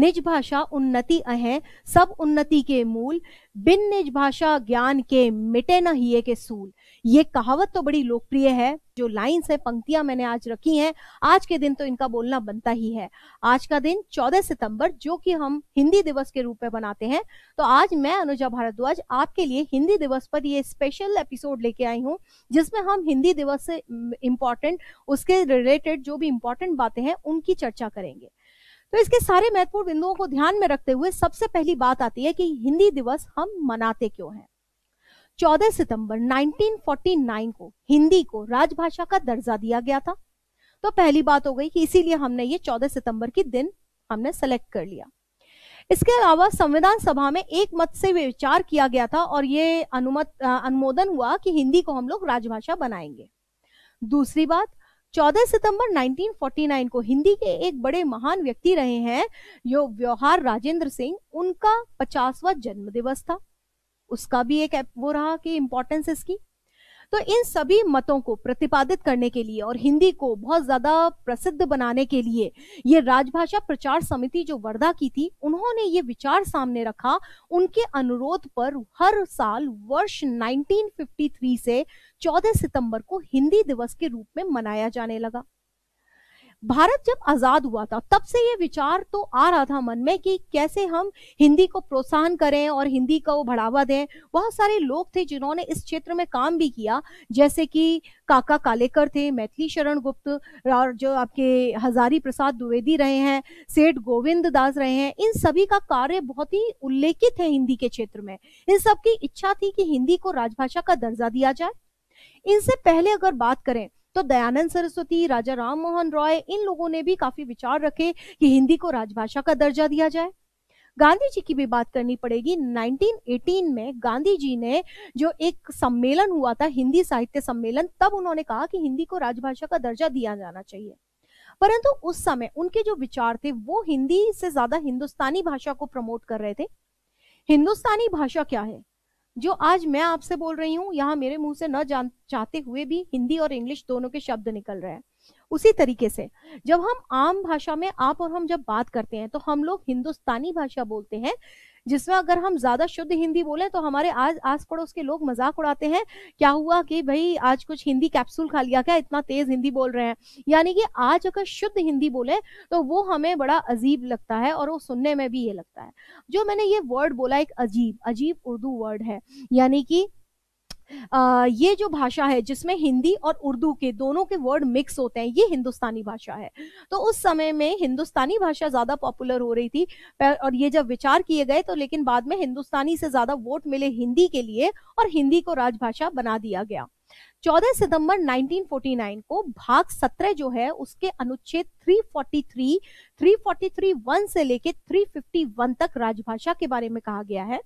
निज भाषा उन्नति अहें सब उन्नति के मूल, बिन निज भाषा ज्ञान के मिटे न हिये के सूल। ये कहावत तो बड़ी लोकप्रिय है। जो लाइन्स है, पंक्तियां मैंने आज रखी हैं, आज के दिन तो इनका बोलना बनता ही है। आज का दिन 14 सितंबर, जो कि हम हिंदी दिवस के रूप में बनाते हैं, तो आज मैं अनुजा भारद्वाज आपके लिए हिंदी दिवस पर ये स्पेशल एपिसोड लेके आई हूँ, जिसमें हम हिंदी दिवस से इम्पोर्टेंट, उसके रिलेटेड जो भी इम्पोर्टेंट बातें हैं उनकी चर्चा करेंगे। तो इसके सारे महत्वपूर्ण बिंदुओं को ध्यान में रखते हुए सबसे पहली बात आती है कि हिंदी दिवस हम मनाते क्यों हैं। 14 सितंबर 1949 को हिंदी को राजभाषा का दर्जा दिया गया था। तो पहली बात हो गई कि इसीलिए हमने ये 14 सितंबर की दिन हमने सेलेक्ट कर लिया। इसके अलावा संविधान सभा में एक मत से विचार किया गया था और ये अनुमोदन हुआ कि हिंदी को हम लोग राजभाषा बनाएंगे। दूसरी बात, 14 सितंबर 1949 को हिंदी के एक बड़े महान व्यक्ति रहे हैं जो व्यवहार राजेंद्र सिंह, उनका 50वां जन्म दिवस था। उसका भी एक वो रहा कि इंपॉर्टेंस इसकी। तो इन सभी मतों को प्रतिपादित करने के लिए और हिंदी को बहुत ज्यादा प्रसिद्ध बनाने के लिए ये राजभाषा प्रचार समिति जो वर्धा की थी, उन्होंने ये विचार सामने रखा। उनके अनुरोध पर हर साल वर्ष 1953 से 14 सितंबर को हिंदी दिवस के रूप में मनाया जाने लगा। भारत जब आजाद हुआ था तब से ये विचार तो आ रहा था मन में कि कैसे हम हिंदी को प्रोत्साहन करें और हिंदी को बढ़ावा दें। बहुत सारे लोग थे जिन्होंने इस क्षेत्र में काम भी किया, जैसे कि काका कालेकर थे, मैथिली शरण गुप्त, और जो आपके हजारी प्रसाद द्विवेदी रहे हैं, सेठ गोविंद दास रहे हैं। इन सभी का कार्य बहुत ही उल्लेखित है हिंदी के क्षेत्र में। इन सबकी इच्छा थी कि हिंदी को राजभाषा का दर्जा दिया जाए। इनसे पहले अगर बात करें तो दयानंद सरस्वती, राजा राम मोहन रॉय, इन लोगों ने भी काफी विचार रखे कि हिंदी को राजभाषा का दर्जा दिया जाए। गांधी जी की भी बात करनी पड़ेगी। 1918 में गांधी जी ने जो एक सम्मेलन हुआ था, हिंदी साहित्य सम्मेलन, तब उन्होंने कहा कि हिंदी को राजभाषा का दर्जा दिया जाना चाहिए। परंतु उस समय उनके जो विचार थे वो हिंदी से ज्यादा हिंदुस्तानी भाषा को प्रमोट कर रहे थे। हिंदुस्तानी भाषा क्या है? जो आज मैं आपसे बोल रही हूँ, यहाँ मेरे मुंह से न जान चाहते हुए भी हिंदी और इंग्लिश दोनों के शब्द निकल रहे हैं। उसी तरीके से जब हम आम भाषा में आप और हम जब बात करते हैं तो हम लोग हिंदुस्तानी भाषा बोलते हैं, जिसमें अगर हम ज्यादा शुद्ध हिंदी बोले तो हमारे आज आस पड़ोस के लोग मजाक उड़ाते हैं, क्या हुआ कि भाई आज कुछ हिंदी कैप्सूल खा लिया क्या, इतना तेज हिंदी बोल रहे हैं। यानी कि आज अगर शुद्ध हिंदी बोले तो वो हमें बड़ा अजीब लगता है और वो सुनने में भी ये लगता है। जो मैंने ये वर्ड बोला, एक अजीब उर्दू वर्ड है, यानी कि ये जो भाषा है जिसमें हिंदी और उर्दू के दोनों के वर्ड मिक्स होते हैं, ये हिंदुस्तानी भाषा है। तो उस समय में हिंदुस्तानी भाषा ज्यादा पॉपुलर हो रही थी और ये जब विचार किए गए तो लेकिन बाद में हिंदुस्तानी से ज्यादा वोट मिले हिंदी के लिए और हिंदी को राजभाषा बना दिया गया। 14 सितंबर 1949 को भाग 17 जो है उसके अनुच्छेद 343(1) से लेके 351 तक राजभाषा के बारे में कहा गया है।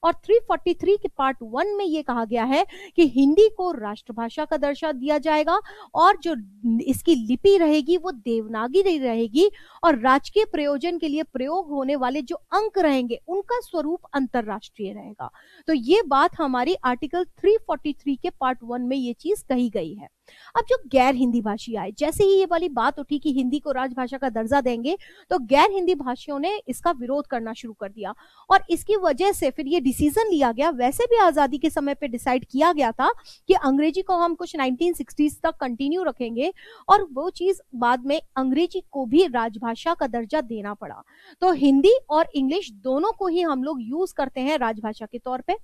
और 343 के पार्ट 1 में ये कहा गया है कि हिंदी को राष्ट्रभाषा का दर्जा दिया जाएगा और जो इसकी लिपि रहेगी वो देवनागरी रहेगी और राजकीय प्रयोजन के लिए प्रयोग होने वाले जो अंक रहेंगे उनका स्वरूप अंतरराष्ट्रीय रहेगा। तो ये बात हमारी आर्टिकल 343 के पार्ट 1 में ये चीज कही गई है। अब जो गैर हिंदी भाषी आए, जैसे ही ये वाली बात उठी कि हिंदी को राजभाषा का दर्जा देंगे तो गैर हिंदी भाषियों ने इसका विरोध करना शुरू कर दिया और इसकी वजह से फिर ये डिसीजन लिया गया। वैसे भी आजादी के समय पे डिसाइड किया गया था कि अंग्रेजी को हम कुछ 1960s तक कंटिन्यू रखेंगे और वो चीज बाद में अंग्रेजी को भी राजभाषा का दर्जा देना पड़ा। तो हिंदी और इंग्लिश दोनों को ही हम लोग यूज करते हैं राजभाषा के तौर पे।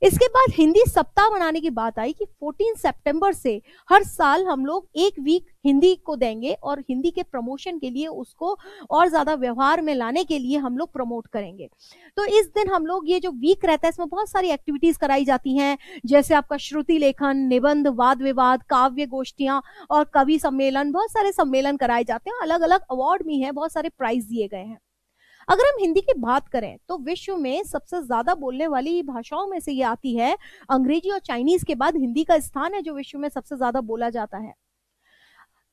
इसके बाद हिंदी सप्ताह मनाने की बात आई कि 14 सितंबर से हर साल हम लोग एक वीक हिंदी को देंगे और हिंदी के प्रमोशन के लिए, उसको और ज्यादा व्यवहार में लाने के लिए हम लोग प्रमोट करेंगे। तो इस दिन हम लोग ये जो वीक रहता है इसमें बहुत सारी एक्टिविटीज कराई जाती हैं, जैसे आपका श्रुति लेखन, निबंध, वाद विवाद, काव्य गोष्ठियां और कवि सम्मेलन, बहुत सारे सम्मेलन कराए जाते हैं। अलग अलग अवार्ड भी हैं, बहुत सारे प्राइज दिए गए हैं। अगर हम हिंदी की बात करें तो विश्व में सबसे ज्यादा बोलने वाली भाषाओं में से ये आती है। अंग्रेजी और चाइनीज के बाद हिंदी का स्थान है जो विश्व में सबसे ज्यादा बोला जाता है।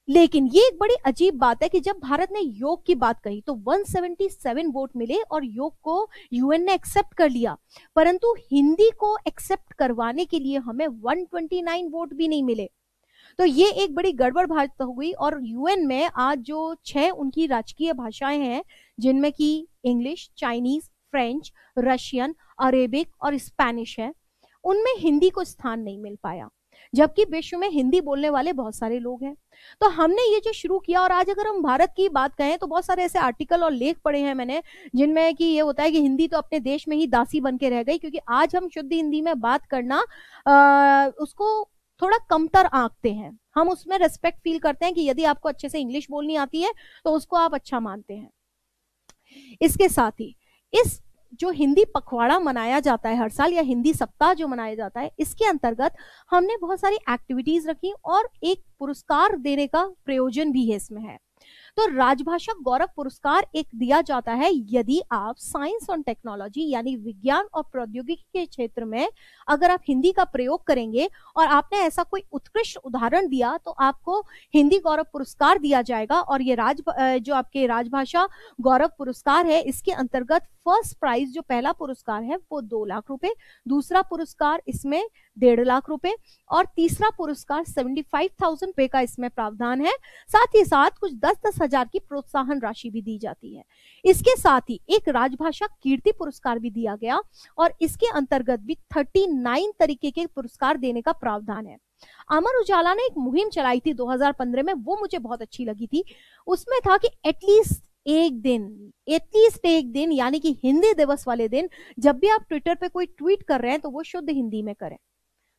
लेकिन ये एक बड़ी अजीब बात है कि जब भारत ने योग की बात कही तो 177 वोट मिले और योग को यूएन ने एक्सेप्ट कर लिया, परंतु हिंदी को एक्सेप्ट करवाने के लिए हमें 129 वोट भी नहीं मिले। तो ये एक बड़ी गड़बड़ बात हुई। और यूएन में आज जो 6 उनकी राजकीय भाषाएं हैं, जिनमें कि English, Chinese, French, Russian, Arabic और स्पेनिश है, उनमें हिंदी को स्थान नहीं मिल पाया, जबकि विश्व में हिंदी बोलने वाले बहुत सारे लोग हैं। तो हमने ये जो शुरू किया, और आज अगर हम भारत की बात कहें तो बहुत सारे ऐसे आर्टिकल और लेख पढ़े हैं मैंने, जिनमें कि ये होता है कि हिंदी तो अपने देश में ही दासी बन के रह गई, क्योंकि आज हम शुद्ध हिंदी में बात करना उसको थोड़ा कमतर आंकते हैं। हम उसमें रेस्पेक्ट फील करते हैं कि यदि आपको अच्छे से इंग्लिश बोलनी आती है तो उसको आप अच्छा मानते हैं। इसके साथ ही इस जो हिंदी पखवाड़ा मनाया जाता है हर साल, या हिंदी सप्ताह जो मनाया जाता है, इसके अंतर्गत हमने बहुत सारी एक्टिविटीज रखी और एक पुरस्कार देने का प्रयोजन भी है इसमें है। तो राजभाषा गौरव पुरस्कार एक दिया जाता है यदि आप साइंस और टेक्नोलॉजी यानी विज्ञान और प्रौद्योगिकी के क्षेत्र में अगर आप हिंदी का प्रयोग करेंगे और आपने ऐसा कोई उत्कृष्ट उदाहरण दिया तो आपको हिंदी गौरव पुरस्कार दिया जाएगा। और ये जो आपके राजभाषा गौरव पुरस्कार है, इसके अंतर्गत फर्स्ट प्राइज जो पहला पुरस्कार है वो 2 लाख रुपए, दूसरा पुरस्कार इसमें 1.5 लाख रुपए और तीसरा पुरस्कार 75,000 रुपए का इसमें प्रावधान है। साथ ही साथ कुछ 10-10 हजार की प्रोत्साहन राशि भी दी जाती है। इसके साथ ही एक राजभाषा कीर्ति पुरस्कार भी दिया गया और इसके अंतर्गत भी 39 तरीके के पुरस्कार देने का प्रावधान है। अमर उजाला ने एक मुहिम चलाई थी 2015 में, वो मुझे बहुत अच्छी लगी थी। उसमें था कि एटलीस्ट एक दिन यानी कि हिंदी दिवस वाले दिन जब भी आप ट्विटर पे कोई ट्वीट कर रहे हैं तो वो शुद्ध हिंदी में करें।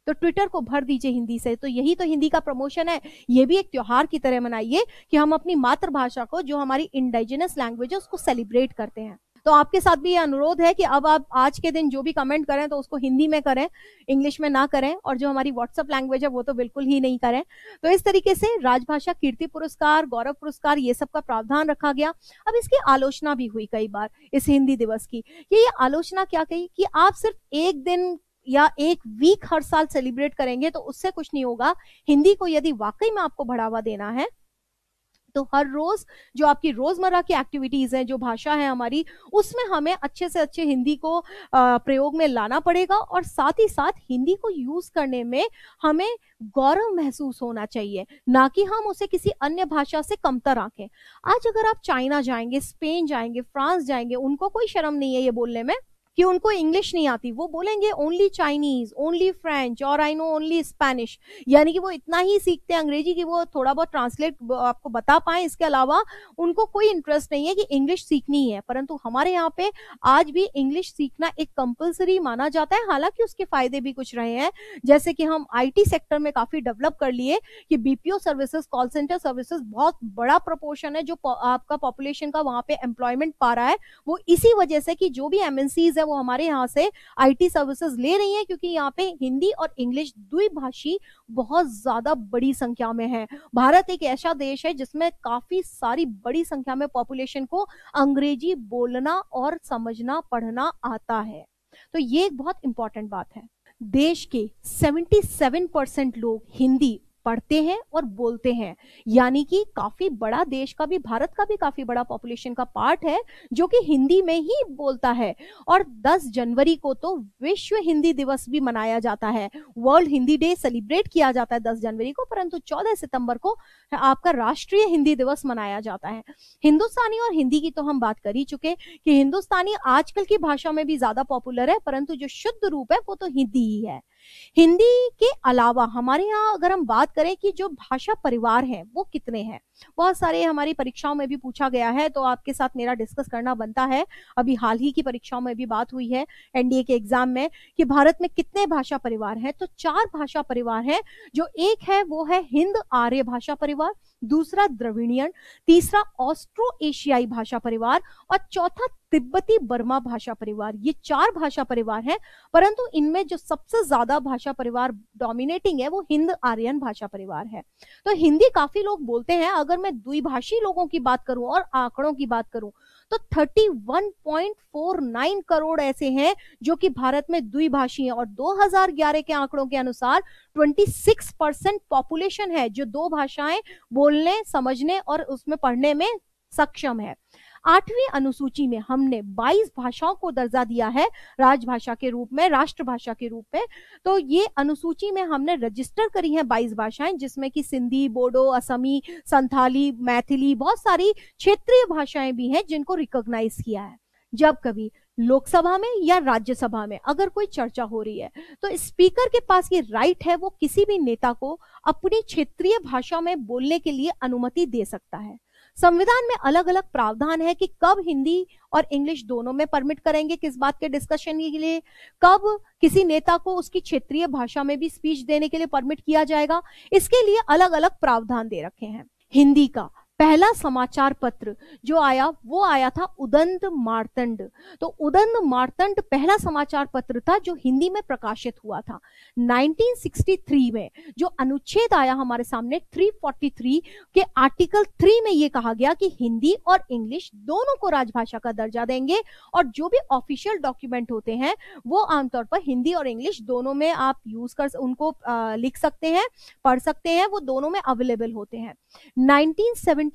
तो ट्विटर को भर दीजिए हिंदी से। तो यही तो हिंदी का प्रमोशन है। ये भी एक त्योहार की तरह मनाइए कि हम अपनी मातृभाषा को, जो हमारी इंडिजिनस लैंग्वेज है, उसको सेलिब्रेट करते हैं। तो आपके साथ भी ये अनुरोध है कि अब आप आज के दिन जो भी कमेंट करें तो उसको हिंदी में करें, इंग्लिश में ना करें, और जो हमारी व्हाट्सएप लैंग्वेज है वो तो बिल्कुल ही नहीं करें। तो इस तरीके से राजभाषा कीर्ति पुरस्कार, गौरव पुरस्कार, ये सब का प्रावधान रखा गया। अब इसकी आलोचना भी हुई कई बार इस हिंदी दिवस की। ये आलोचना क्या कही कि आप सिर्फ एक दिन या एक वीक हर साल सेलिब्रेट करेंगे तो उससे कुछ नहीं होगा। हिंदी को यदि वाकई में आपको बढ़ावा देना है तो हर रोज जो आपकी रोजमर्रा की एक्टिविटीज हैं, जो भाषा है हमारी, उसमें हमें अच्छे से अच्छे हिंदी को प्रयोग में लाना पड़ेगा। और साथ ही साथ हिंदी को यूज करने में हमें गौरव महसूस होना चाहिए, ना कि हम उसे किसी अन्य भाषा से कमतर आंकें। आज अगर आप चाइना जाएंगे, स्पेन जाएंगे, फ्रांस जाएंगे, उनको कोई शर्म नहीं है ये बोलने में कि उनको इंग्लिश नहीं आती। वो बोलेंगे ओनली चाइनीज, ओनली फ्रेंच और आई नो ओनली स्पेनिश। यानी कि वो इतना ही सीखते हैं अंग्रेजी कि वो थोड़ा बहुत ट्रांसलेट आपको बता पाए, इसके अलावा उनको कोई इंटरेस्ट नहीं है कि इंग्लिश सीखनी है। परंतु हमारे यहाँ पे आज भी इंग्लिश सीखना एक कंपल्सरी माना जाता है। हालांकि उसके फायदे भी कुछ रहे हैं, जैसे कि हम IT सेक्टर में काफी डेवलप कर लिए कि BPO services, call centre services, बहुत बड़ा प्रोपोर्शन है जो आपका पॉपुलेशन का वहां पे एम्प्लॉयमेंट पा रहा है। वो इसी वजह से कि जो भी MNCs है वो हमारे यहाँ से IT सर्विसेज ले रही हैं, क्योंकि यहाँ पे हिंदी और इंग्लिश द्विभाषी बहुत ज्यादा बड़ी संख्या में है। भारत एक ऐसा देश है जिसमें काफी सारी बड़ी संख्या में पॉपुलेशन को अंग्रेजी बोलना और समझना, पढ़ना आता है। तो ये एक बहुत इंपॉर्टेंट बात है। देश के 77% लोग हिंदी पढ़ते हैं और बोलते हैं, यानी कि काफी बड़ा देश का भी, भारत का भी काफी बड़ा पॉपुलेशन का पार्ट है जो कि हिंदी में ही बोलता है। और 10 जनवरी को तो विश्व हिंदी दिवस भी मनाया जाता है, वर्ल्ड हिंदी डे सेलिब्रेट किया जाता है 10 जनवरी को, परंतु 14 सितंबर को आपका राष्ट्रीय हिंदी दिवस मनाया जाता है। हिंदुस्तानी और हिंदी की तो हम बात कर ही चुके कि हिंदुस्तानी आजकल की भाषा में भी ज्यादा पॉपुलर है, परंतु जो शुद्ध रूप है वो तो हिंदी ही है। हिंदी के अलावा हमारे यहाँ अगर हम बात करें कि जो भाषा परिवार हैं वो कितने हैं, बहुत सारे हमारी परीक्षाओं में भी पूछा गया है, तो आपके साथ मेरा डिस्कस करना बनता है। अभी हाल ही की परीक्षाओं में भी बात हुई है NDA के एग्जाम में कि भारत में कितने भाषा परिवार हैं। तो 4 भाषा परिवार हैं। जो एक है वो है हिंद आर्य भाषा परिवार, दूसरा द्रविड़ियन, तीसरा ऑस्ट्रो एशियाई भाषा परिवार और चौथा तिब्बती बर्मा भाषा परिवार। ये 4 भाषा परिवार हैं, परंतु इनमें जो सबसे ज्यादा भाषा परिवार डोमिनेटिंग है वो हिंद आर्यन भाषा परिवार है। तो हिंदी काफी लोग बोलते हैं। अगर मैं द्विभाषी लोगों की बात करूं और आंकड़ों की बात करूं तो 31.49 करोड़ ऐसे हैं जो कि भारत में द्विभाषी हैं, और 2011 के आंकड़ों के अनुसार 26% पॉपुलेशन है जो 2 भाषाएं बोलने, समझने और उसमें पढ़ने में सक्षम है। 8वीं अनुसूची में हमने 22 भाषाओं को दर्जा दिया है राजभाषा के रूप में, राष्ट्रभाषा के रूप में। तो ये अनुसूची में हमने रजिस्टर करी है 22 भाषाएं, जिसमें कि सिंधी, बोडो, असमी, संथाली, मैथिली, बहुत सारी क्षेत्रीय भाषाएं भी हैं जिनको रिकॉग्नाइज किया है। जब कभी लोकसभा में या राज्यसभा में अगर कोई चर्चा हो रही है तो स्पीकर के पास ये राइट है, वो किसी भी नेता को अपनी क्षेत्रीय भाषा में बोलने के लिए अनुमति दे सकता है। संविधान में अलग अलग प्रावधान है कि कब हिंदी और इंग्लिश दोनों में परमिट करेंगे, किस बात के डिस्कशन के लिए, कब किसी नेता को उसकी क्षेत्रीय भाषा में भी स्पीच देने के लिए परमिट किया जाएगा, इसके लिए अलग अलग प्रावधान दे रखे हैं। हिंदी का पहला समाचार पत्र जो आया वो आया था उदंत मार्तंड। तो उदंत मार्तंड पहला समाचार पत्र था जो हिंदी में प्रकाशित हुआ था। 1963 में जो अनुच्छेद आया हमारे सामने 343 के आर्टिकल 3 में ये कहा गया कि हिंदी और इंग्लिश दोनों को राजभाषा का दर्जा देंगे, और जो भी ऑफिशियल डॉक्यूमेंट होते हैं वो आमतौर पर हिंदी और इंग्लिश दोनों में आप यूज कर उनको लिख सकते हैं, पढ़ सकते हैं, वो दोनों में अवेलेबल होते हैं। 1977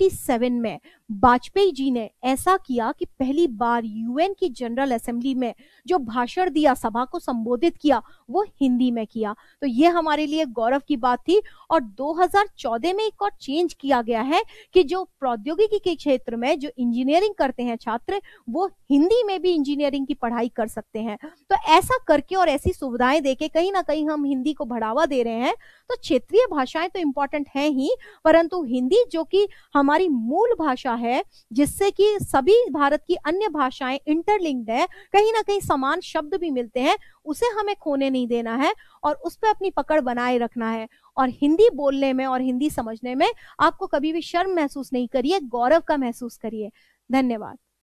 में वाजपेयी जी ने ऐसा किया कि पहली बार यूएन की जनरल असेंबली में जो भाषण दिया, सभा को संबोधित किया, वो हिंदी में किया। तो ये हमारे लिए गौरव की बात थी। और 2014 में एक और चेंज किया गया है कि जो प्रौद्योगिकी के क्षेत्र में जो इंजीनियरिंग करते हैं छात्र, वो हिंदी में भी इंजीनियरिंग की पढ़ाई कर सकते हैं। तो ऐसा करके और ऐसी सुविधाएं देके कहीं ना कहीं हम हिंदी को बढ़ावा दे रहे हैं। तो क्षेत्रीय भाषाएं तो इंपॉर्टेंट हैं ही, परंतु हिंदी जो कि हमारी मूल भाषा है, जिससे कि सभी भारत की अन्य भाषाएं इंटरलिंक्ड है, कहीं ना कहीं समान शब्द भी मिलते हैं, उसे हमें खोने नहीं देना है और उस पर अपनी पकड़ बनाए रखना है। और हिंदी बोलने में और हिंदी समझने में आपको कभी भी शर्म महसूस नहीं करिए, गौरव का महसूस करिए। धन्यवाद।